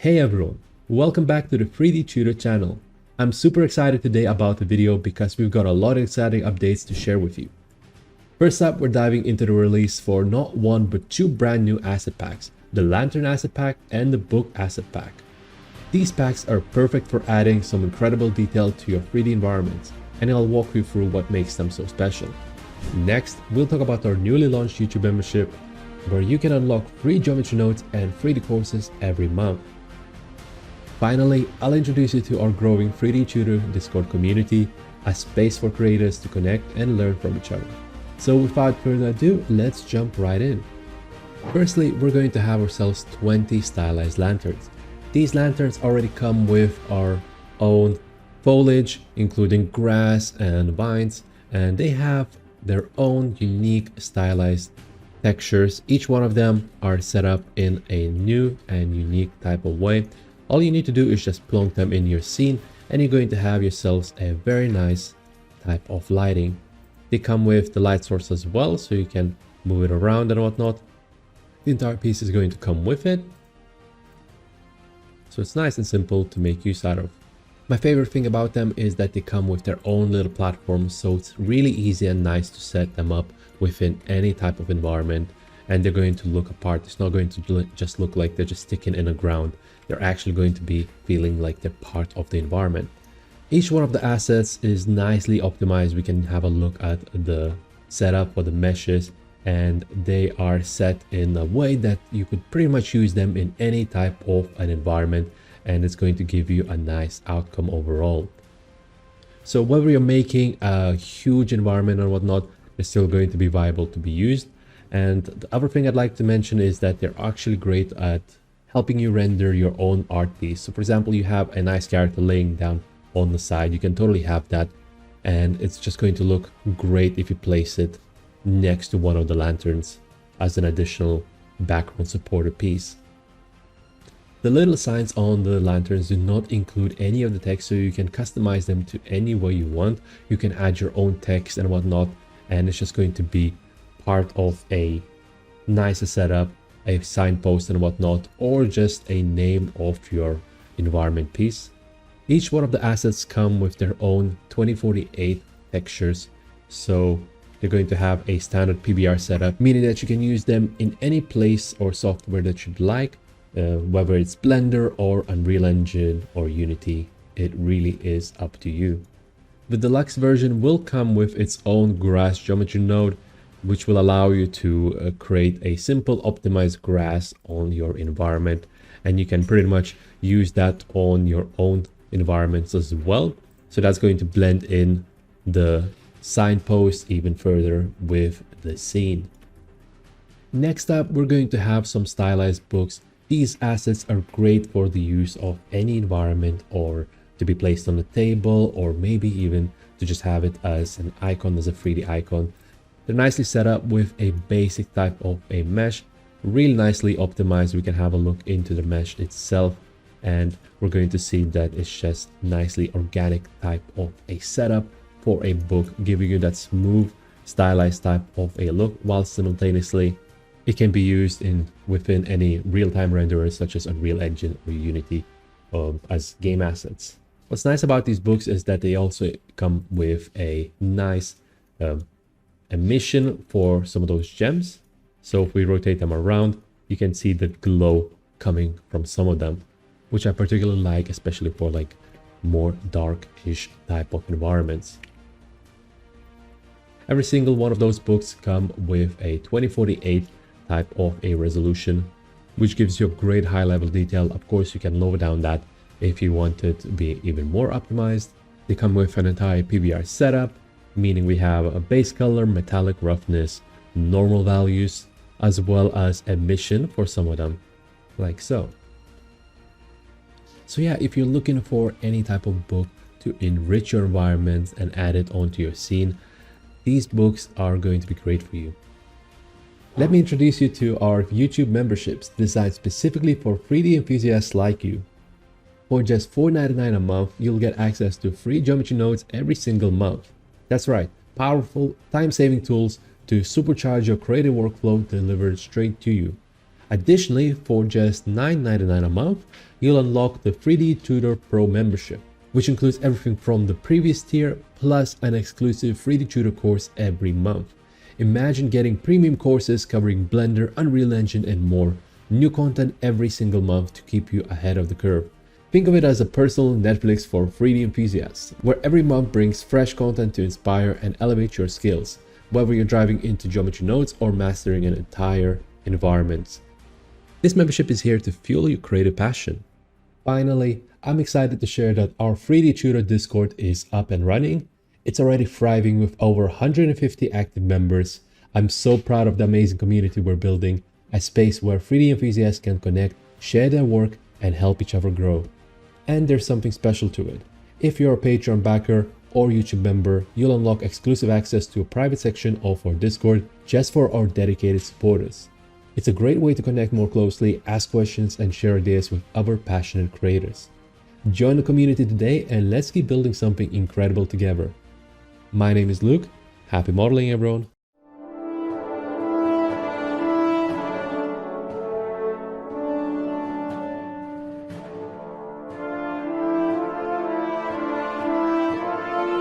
Hey everyone, welcome back to the 3D Tutor channel. I'm super excited today about the video because we've got a lot of exciting updates to share with you. First up, we're diving into the release for not one but two brand new asset packs, the Lantern Asset Pack and the Book Asset Pack. These packs are perfect for adding some incredible detail to your 3D environments, and I'll walk you through what makes them so special. Next, we'll talk about our newly launched YouTube membership, where you can unlock free geometry notes and 3D courses every month. Finally, I'll introduce you to our growing 3D Tutor Discord community, a space for creators to connect and learn from each other. So without further ado, let's jump right in. Firstly, we're going to have ourselves 20 stylized lanterns. These lanterns already come with our own foliage, including grass and vines, and they have their own unique stylized textures. Each one of them are set up in a new and unique type of way. All you need to do is just plonk them in your scene and you're going to have yourselves a very nice type of lighting. They come with the light source as well, so you can move it around and whatnot. The entire piece is going to come with it. So it's nice and simple to make use out of. My favorite thing about them is that they come with their own little platform, so it's really easy and nice to set them up within any type of environment. And they're going to look apart. It's not going to just look like they're just sticking in the ground. They're actually going to be feeling like they're part of the environment. Each one of the assets is nicely optimized. We can have a look at the setup for the meshes, and they are set in a way that you could pretty much use them in any type of an environment, and it's going to give you a nice outcome overall. So whether you're making a huge environment or whatnot, they're still going to be viable to be used. And the other thing I'd like to mention is that they're actually great at helping you render your own art piece. So for example, you have a nice character laying down on the side, you can totally have that, and it's just going to look great if you place it next to one of the lanterns as an additional background supporter piece. The little signs on the lanterns do not include any of the text, so you can customize them to any way you want. You can add your own text and whatnot, and it's just going to be part of a nicer setup, a signpost and whatnot, or just a name of your environment piece. Each one of the assets come with their own 2048 textures, so they're going to have a standard PBR setup, meaning that you can use them in any place or software that you'd like, whether it's Blender or Unreal Engine or Unity. It really is up to you. The deluxe version will come with its own grass geometry node, which will allow you to create a simple optimized grass on your environment, and you can pretty much use that on your own environments as well. So that's going to blend in the signpost even further with the scene. Next up, we're going to have some stylized books. These assets are great for the use of any environment, or to be placed on a table, or maybe even to just have it as an icon, as a 3D icon. They're nicely set up with a basic type of a mesh, really nicely optimized. We can have a look into the mesh itself, and we're going to see that it's just nicely organic type of a setup for a book, giving you that smooth stylized type of a look, while simultaneously it can be used within any real-time renderers such as Unreal Engine or Unity as game assets. What's nice about these books is that they also come with a nice emission for some of those gems. So if we rotate them around, you can see the glow coming from some of them, which I particularly like, especially for like more darkish type of environments. Every single one of those books come with a 2048 type of a resolution, which gives you a great high level detail. Of course, you can lower down that if you want it to be even more optimized. They come with an entire PBR setup, meaning we have a base color, metallic roughness, normal values, as well as emission for some of them, like so. So yeah, if you're looking for any type of book to enrich your environment and add it onto your scene, these books are going to be great for you. Let me introduce you to our YouTube memberships designed specifically for 3D enthusiasts like you. For just $4.99 a month, you'll get access to free geometry nodes every single month. That's right, powerful, time-saving tools to supercharge your creative workflow delivered straight to you. Additionally, for just $9.99 a month, you'll unlock the 3D Tudor Pro membership, which includes everything from the previous tier plus an exclusive 3D Tutor course every month. Imagine getting premium courses covering Blender, Unreal Engine and more. New content every single month to keep you ahead of the curve. Think of it as a personal Netflix for 3D enthusiasts, where every month brings fresh content to inspire and elevate your skills, whether you're diving into geometry nodes or mastering an entire environment. This membership is here to fuel your creative passion. Finally, I'm excited to share that our 3D Tutor Discord is up and running. It's already thriving with over 150 active members. I'm so proud of the amazing community we're building, a space where 3D enthusiasts can connect, share their work, and help each other grow. And there's something special to it. If you're a Patreon backer or YouTube member, you'll unlock exclusive access to a private section of our Discord just for our dedicated supporters. It's a great way to connect more closely, ask questions, and share ideas with other passionate creators. Join the community today and let's keep building something incredible together. My name is Luke. Happy modeling, everyone.